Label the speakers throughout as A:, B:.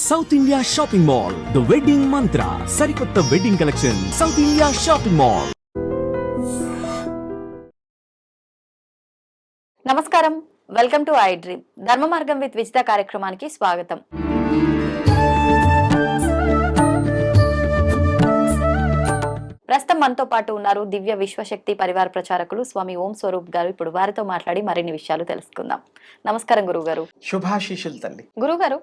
A: South India shopping mall the wedding మంత్ర సరికొత్త wedding collection south India shopping mall.
B: నమస్కారం, welcome to I dream. ధర్మ మార్గం with Vijitha కార్యక్రమానికి స్వాగతం. ప్రస్తుతం మనతో పాటు ఉన్నారు దివ్య విశ్వశక్తి పరివార ప్రచారకులు స్వామి ఓం స్వరూప్ గారు. ఇప్పుడు వారితో మాట్లాడి మరిన్ని విషయాలు తెలుసుకుందాం. నమస్కారం గురువు గారు.
C: శుభాశీషులు తల్లి.
B: గురువు గారు,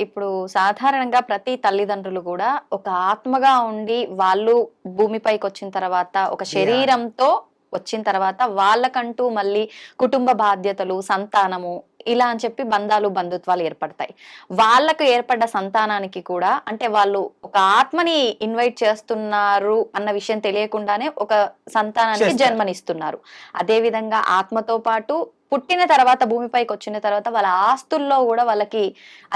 B: ఇప్పుడు సాధారణంగా ప్రతి తల్లిదండ్రులు కూడా ఒక ఆత్మగా ఉండి వాళ్ళు భూమిపైకి వచ్చిన తర్వాత ఒక శరీరంతో వచ్చిన తర్వాత వాళ్ళకంటూ మళ్ళీ కుటుంబ బాధ్యతలు, సంతానము ఇలా అని చెప్పి బంధాలు, బంధుత్వాలు ఏర్పడతాయి. వాళ్ళకు ఏర్పడ్డ సంతానానికి కూడా అంటే వాళ్ళు ఒక ఆత్మని ఇన్వైట్ చేస్తున్నారు అన్న విషయం తెలియకుండానే ఒక సంతానానికి జన్మనిస్తున్నారు. అదే విధంగా ఆత్మతో పాటు పుట్టిన తర్వాత భూమిపైకి వచ్చిన తర్వాత వాళ్ళ ఆస్తుల్లో కూడా వాళ్ళకి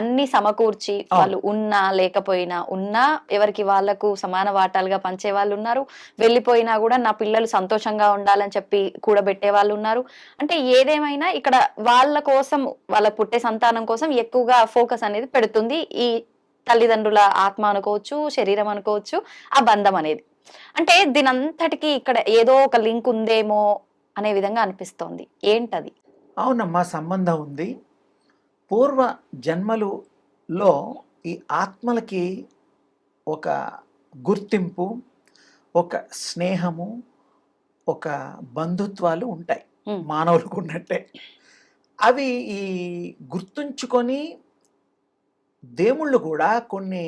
B: అన్ని సమకూర్చి వాళ్ళు ఉన్నా లేకపోయినా ఉన్నా ఎవరికి వాళ్ళకు సమాన వాటాలుగా పంచే వాళ్ళు ఉన్నారు. వెళ్ళిపోయినా కూడా నా పిల్లలు సంతోషంగా ఉండాలని చెప్పి కూడబెట్టే వాళ్ళు ఉన్నారు. అంటే ఏదేమైనా ఇక్కడ వాళ్ళ కోసం, వాళ్ళ పుట్టే సంతానం కోసం ఎక్కువగా ఫోకస్ అనేది పెడుతుంది ఈ తల్లిదండ్రుల ఆత్మ అనుకోవచ్చు, శరీరం అనుకోవచ్చు, ఆ బంధం అనేది. అంటే దీనంతటికి ఇక్కడ ఏదో ఒక లింక్ ఉందేమో అనే విధంగా అనిపిస్తోంది. ఏంటది?
C: అవునమ్మా, సంబంధం ఉంది. పూర్వ జన్మలులో ఈ ఆత్మలకి ఒక గుర్తింపు, ఒక స్నేహము, ఒక బంధుత్వాలు ఉంటాయి మానవులకు ఉన్నట్టే. అవి ఈ గుర్తుంచుకొని దేవుళ్ళు కూడా కొన్ని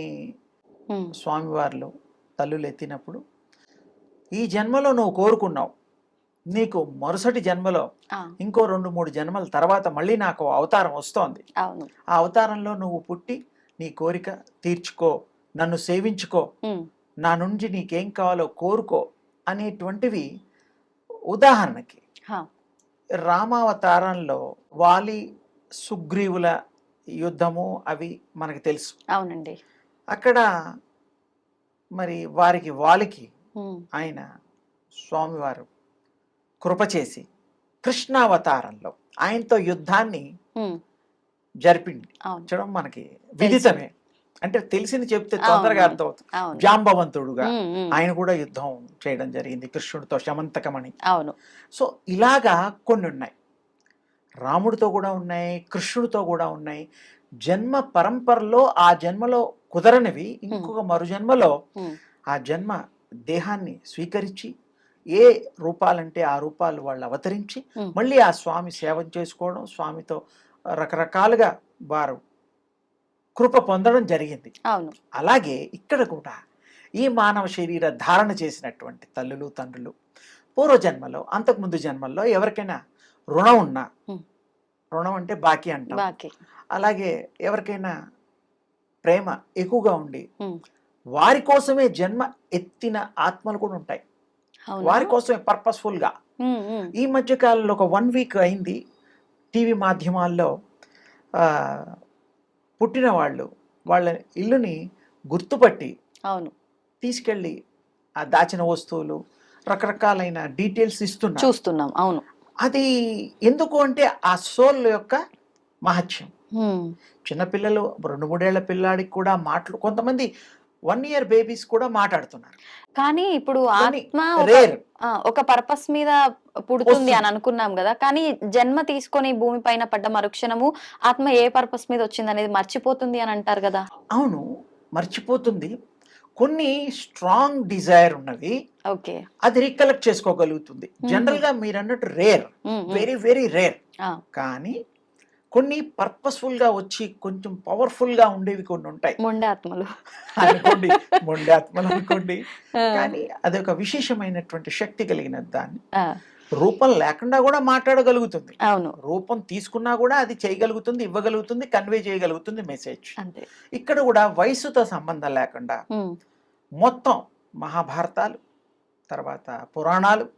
C: స్వామివార్లు తల్లులు ఎత్తినప్పుడు ఈ జన్మలో నువ్వు కోరుకున్నావు, నీకు మరుసటి జన్మలో ఇంకో 2-3 జన్మల తర్వాత మళ్ళీ నాకు అవతారం వస్తోంది. ఆ అవతారంలో నువ్వు పుట్టి నీ కోరిక తీర్చుకో, నన్ను సేవించుకో, నా నుంచి నీకేం కావాలో కోరుకో అనేటువంటివి. ఉదాహరణకి రామావతారంలో వాలి సుగ్రీవుల యుద్ధము అవి మనకి తెలుసు.
B: అవునండి.
C: అక్కడ మరి వాలికి ఆయన స్వామివారు కృప చేసి కృష్ణావతారంలో ఆయనతో యుద్ధాన్ని జరిపింది. చూడడం మనకి విదితమే, అంటే తెలిసింది చెప్తే తొందరగా అర్థమవుతుంది. జాంబవంతుడుగా ఆయన కూడా యుద్ధం చేయడం జరిగింది కృష్ణుడితో, శమంతకమణి. సో ఇలాగా కొన్ని ఉన్నాయి, రాముడితో కూడా ఉన్నాయి, కృష్ణుడితో కూడా ఉన్నాయి. జన్మ పరంపరలో ఆ జన్మలో కుదరనివి ఇంకొక మరు జన్మలో ఆ జన్మ దేహాన్ని స్వీకరించి ఏ రూపాలంటే ఆ రూపాలు వాళ్ళు అవతరించి మళ్ళీ ఆ స్వామి సేవ చేసుకోవడం, స్వామితో రకరకాలుగా వారు కృప పొందడం జరిగింది. అలాగే ఇక్కడ కూడా ఈ మానవ శరీర ధారణ చేసినటువంటి తల్లులు, తండ్రులు పూర్వజన్మలో, అంతకుముందు జన్మల్లో ఎవరికైనా రుణం ఉన్నా, రుణం అంటే బాకీ అంటాం, అలాగే ఎవరికైనా ప్రేమ ఎక్కువగా ఉండి వారి కోసమే జన్మ ఎత్తిన ఆత్మలు కూడా ఉంటాయి. వారి కోసమే పర్పస్ఫుల్ గా. ఈ మధ్య కాలంలో ఒక 1 వీక్ అయింది, టీవీ మాధ్యమాల్లో పుట్టిన వాళ్ళు వాళ్ళ ఇల్లుని గుర్తుపట్టి తీసుకెళ్ళి ఆ దాచిన వస్తువులు, రకరకాలైన డీటెయిల్స్ చూస్తున్నాం. అవును, అది ఎందుకు అంటే ఆ సోల్ యొక్క మహత్యం. చిన్నపిల్లలు, 2-3 ఏళ్ల పిల్లాడికి కూడా మాటలు, కొంతమంది 1 year బేబీస్ కూడా మాట్లాడుతున్నారు.
B: కానీ ఇప్పుడు ఆత్మ ఒక పర్పస్ మీద పుడుతుంది అని అనుకున్నాం కదా, కానీ జన్మ తీసుకొని భూమి పైన పడ్డ మరుక్షణము ఆత్మ ఏ పర్పస్ మీద వచ్చింది అనేది మర్చిపోతుంది అని అంటారు కదా.
C: అవును, మర్చిపోతుంది. కొన్ని స్ట్రాంగ్ డిజైర్ ఉన్నవి, అది రికలెక్ట్ చేసుకోగలుగుతుంది. జనరల్ గా మీరు అన్నట్టు రేర్, వెరీ వెరీ రేర్. కానీ కొన్ని పర్పస్ఫుల్ గా వచ్చి కొంచెం పవర్ఫుల్ గా ఉండేవి కొన్ని ఉంటాయి.
B: మొండే ఆత్మలు
C: అనుకోండి. కానీ అదొక విశేషమైనటువంటి శక్తి కలిగిన దాన్ని. రూపం లేకుండా కూడా మాట్లాడగలుగుతుంది, రూపం తీసుకున్నా కూడా అది చేయగలుగుతుంది, ఇవ్వగలుగుతుంది, కన్వే చేయగలుగుతుంది మెసేజ్. ఇక్కడ కూడా వయసుతో సంబంధం లేకుండా మొత్తం మహాభారతాలు, తర్వాత పురాణాలు,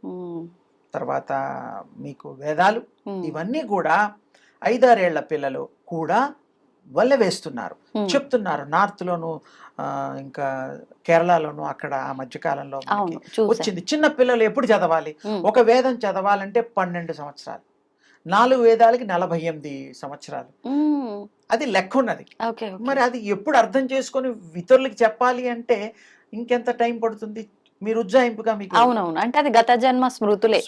C: తర్వాత మీకు వేదాలు, ఇవన్నీ కూడా 5-6 ఏళ్ల పిల్లలు కూడా వల్ల వేస్తున్నారు, చెప్తున్నారు. నార్త్ లోను, ఇంకా కేరళలోను అక్కడ ఆ మధ్యకాలంలో వచ్చింది. చిన్న పిల్లలు ఎప్పుడు చదవాలి? ఒక వేదం చదవాలంటే 12 సంవత్సరాలు. 4 వేదాలకి 48 సంవత్సరాలు.
B: ఉమ్,
C: అది లెక్క ఉన్నది.
B: Okay okay.
C: మరి అది ఎప్పుడు అర్థం చేసుకొని ఇతరులకు చెప్పాలి అంటే ఇంకెంత టైం పడుతుంది? మీరు ఉజ్జాయింపుగా మీకు
B: అవునవును, అంటే అది గత జన్మ స్మృతులే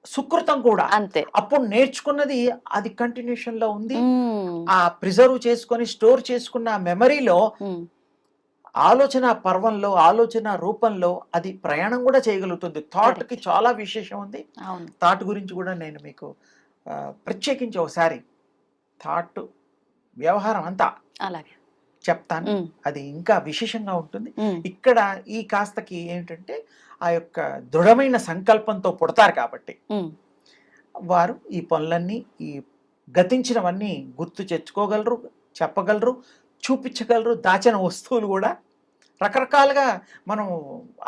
C: సుకృతం కూడా.
B: అంతే.
C: అప్పుడు నేర్చుకున్నది అది కంటిన్యూషన్ లో ఉంది.
B: ఉమ్,
C: ఆ ప్రిజర్వ్ చేసుకొని స్టోర్ చేసుకున్న మెమరీలో,
B: ఉమ్,
C: ఆలోచన పర్వంలో, ఆలోచన రూపంలో అది ప్రయాణం కూడా చేయగలుగుతుంది. థాట్ కి చాలా విశేషం ఉంది.
B: అవును.
C: థాట్ గురించి కూడా నేను మీకు ప్రత్యేకించి ఒకసారి థాట్ వ్యవహారం అంతా
B: అలాగే
C: చెప్తాను.
B: ఉమ్,
C: అది ఇంకా విశేషంగా ఉంటుంది.
B: ఉమ్,
C: ఇక్కడ ఈ కాస్తకి ఏంటంటే ఆ యొక్క దృఢమైన సంకల్పంతో పుడతారు కాబట్టి
B: ఉమ్,
C: వారు ఈ పనులన్నీ, ఈ గతించినవన్నీ గుర్తు తెచ్చుకోగలరు, చెప్పగలరు, చూపించగలరు. దాచిన వస్తువులు కూడా రకరకాలుగా మనం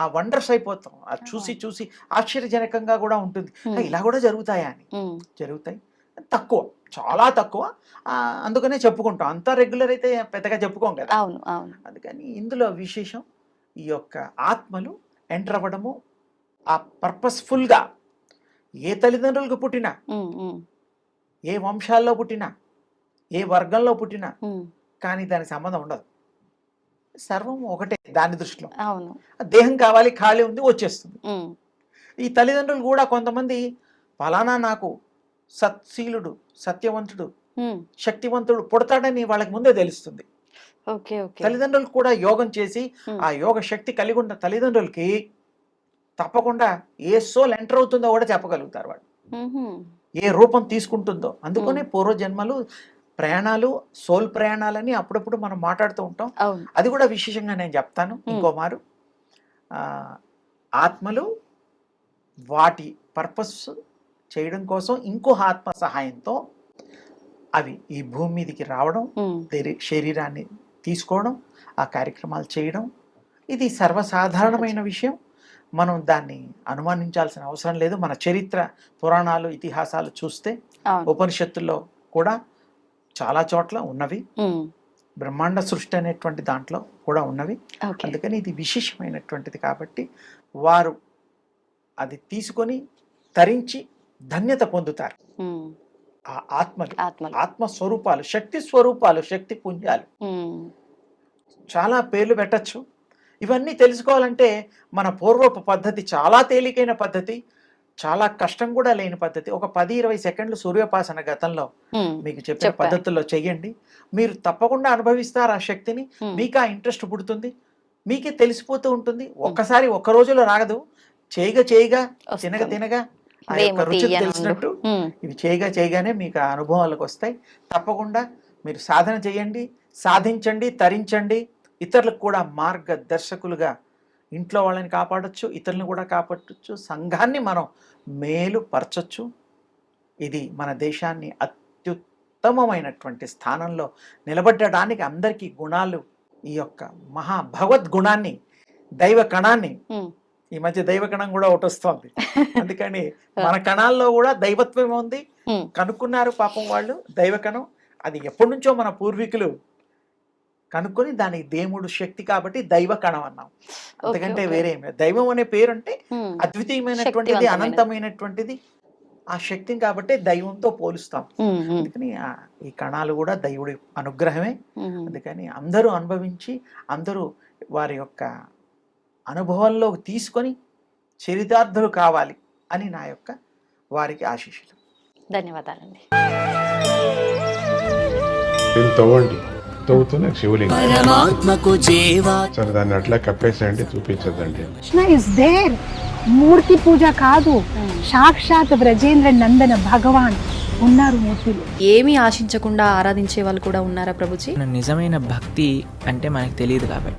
C: ఆ వండర్స్ అయిపోతాం. అది చూసి చూసి ఆశ్చర్యజనకంగా కూడా ఉంటుంది. ఇలా కూడా జరుగుతాయా అని.
B: ఉమ్,
C: జరుగుతాయి, తక్కువ, చాలా తక్కువ. అందుకనే చెప్పుకుంటాం. అంతా రెగ్యులర్ అయితే పెద్దగా చెప్పుకోం కదా.
B: అవును అవును.
C: అందుకని ఇందులో విశేషం ఈ యొక్క ఆత్మలు ఎంటర్ అవ్వడము, ఆ పర్పస్ఫుల్గా ఏ తల్లిదండ్రులకు పుట్టినా,
B: ఉమ్, ఉమ్,
C: ఏ వంశాల్లో పుట్టినా, ఏ వర్గంలో పుట్టినా
B: ఉమ్,
C: కానీ దానికి సంబంధం ఉండదు. సర్వం ఒకటే దాని దృష్టిలో.
B: అవును.
C: దేహం కావాలి, ఖాళీ ఉంది, వచ్చేస్తుంది.
B: ఉమ్,
C: ఈ తల్లిదండ్రులు కూడా కొంతమంది ఫలానా నాకు సత్శీలుడు, సత్యవంతుడు,
B: ఉమ్,
C: శక్తివంతుడు పుడతాడని వాళ్ళకి ముందే తెలుస్తుంది.
B: Okay okay.
C: తల్లిదండ్రులు కూడా యోగం చేసి
B: ఉమ్,
C: ఆ యోగ శక్తి కలిగి ఉన్న తల్లిదండ్రులకి తప్పకుండా ఏ సోల్ ఎంటర్ అవుతుందో కూడా చెప్పగలుగుతారు వాళ్ళు,
B: ఉహుం,
C: ఏ రూపం తీసుకుంటుందో. అందుకనే పూర్వజన్మలు ప్రయాణాలు, సోల్ ప్రయాణాలని అప్పుడప్పుడు మనం మాట్లాడుతూ ఉంటాం.
B: అవును.
C: అది కూడా విశేషంగా నేను చెప్తాను ఇంకో మారు. ఆత్మలు వాటి పర్పస్ చేయడం కోసం ఇంకో ఆత్మ సహాయంతో అవి ఈ భూమి మీదకి రావడం,
B: ఉమ్,
C: శరీరాన్ని తీసుకోవడం, ఆ కార్యక్రమాలు చేయడం, ఇది సర్వసాధారణమైన విషయం. మనం దాన్ని అనుమానించాల్సిన అవసరం లేదు. మన చరిత్ర, పురాణాలు, ఇతిహాసాలు చూస్తే
B: అవును.
C: ఉపనిషత్తుల్లో కూడా చాలా చోట్ల ఉన్నవి.
B: ఉమ్,
C: బ్రహ్మాండ సృష్టి అనేటువంటి దాంట్లో కూడా ఉన్నవి.
B: ఓకే.
C: అందుకని ఇది విశేషమైనటువంటిది కాబట్టి వారు అది తీసుకొని తరించి ధన్యత పొందుతారు.
B: ఉమ్,
C: ఆ ఆత్మలు,
B: ఆత్మలు.
C: ఆత్మస్వరూపాలు, శక్తి స్వరూపాలు, శక్తి పుంజాలు.
B: ఉమ్,
C: చాలా పేర్లు పెట్టచ్చు. ఇవన్నీ తెలుసుకోవాలంటే మన పూర్వపు పద్ధతి చాలా తేలికైన పద్ధతి, చాలా కష్టం కూడా లేని పద్ధతి. ఒక 10-20 సెకండ్లు సూర్యోపాసన గతంలో
B: ఉమ్,
C: మీకు చెప్పిన
B: చెప్పారు.
C: పద్ధతుల్లో చెయ్యండి. మీరు తప్పకుండా అనుభవిస్తారు ఆ శక్తిని.
B: ఉమ్,
C: మీకు ఆ ఇంట్రెస్ట్ పుడుతుంది, మీకే తెలిసిపోతూ ఉంటుంది. ఒక్కసారి ఒక్క రోజులో రాగదు. చేయగా చేయగా, తినగా
B: వస్తుంది.
C: తినగా ఆ
B: వేము
C: యొక్క రుచి
B: తీయనుండు.
C: తెలిసినట్టు
B: ఉమ్,
C: ఇవి చేయగా చేయగానే మీకు ఆ అనుభవాలకు వస్తాయి. తప్పకుండా మీరు సాధన చేయండి, సాధించండి, తరించండి. ఇతరులకు కూడా మార్గదర్శకులుగా ఇంట్లో వాళ్ళని కాపాడొచ్చు, ఇతరులను కూడా కాపాడచ్చు, సంఘాన్ని మనం మేలుపరచచ్చు. ఇది మన దేశాన్ని అత్యుత్తమమైనటువంటి స్థానంలో నిలబెట్టడానికి అందరికీ గుణాలు, ఈ యొక్క మహా భగవద్గుణాన్ని, దైవ కణాన్ని,
B: ఉమ్,
C: ఈ మధ్య దైవ కణం కూడా ఒకటి వస్తుంది. అందుకని మన కణాల్లో కూడా దైవత్వం ఉంది.
B: ఉమ్,
C: కనుక్కున్నారు పాపం వాళ్ళు దైవ కణం. అది ఎప్పటి నుంచో మన పూర్వీకులు కనుక్కొని దానికి దేవుడు శక్తి కాబట్టి దైవ కణం అన్నాం. అంతకంటే
B: ఓకే.
C: వేరే ఏం లేదు. దైవం అనే పేరు అంటే
B: ఉమ్,
C: అద్వితీయమైనటువంటిది,
B: శక్తివంతమైనది.
C: అనంతమైనటువంటిది. ఆ శక్తిని కాబట్టి దైవంతో పోలుస్తాం.
B: ఉమ్, ఉమ్,
C: అందుకని ఈ కణాలు కూడా దైవుడి అనుగ్రహమే.
B: ఉమ్,
C: అందుకని అందరూ అనుభవించి, అందరూ వారి యొక్క అనుభవంలోకి తీసుకొని చరితార్థులు కావాలి అని నా యొక్క వారికి ఆశీస్సులు.
B: ధన్యవాదాలండి.
D: దీన్ని తవ్వండి, తవ్వుతూనే శివలింగం.
A: పరమాత్మకు జీవా
D: సరే దాన్ని అట్లా కప్పేసేయండి, చూపించదండి.
E: Krishna is there. మూర్తి పూజ కాదు, సాక్షాత్ బ్రజేంద్ర నందన భగవాన్ ఉన్నారు మూర్తిలో.
F: ఏమీ ఆశించకుండా ఆరాధించే వాళ్ళు కూడా ఉన్నారా ప్రభుజీ?
G: నిజమైన భక్తి అంటే మనకు తెలియదు కాబట్టి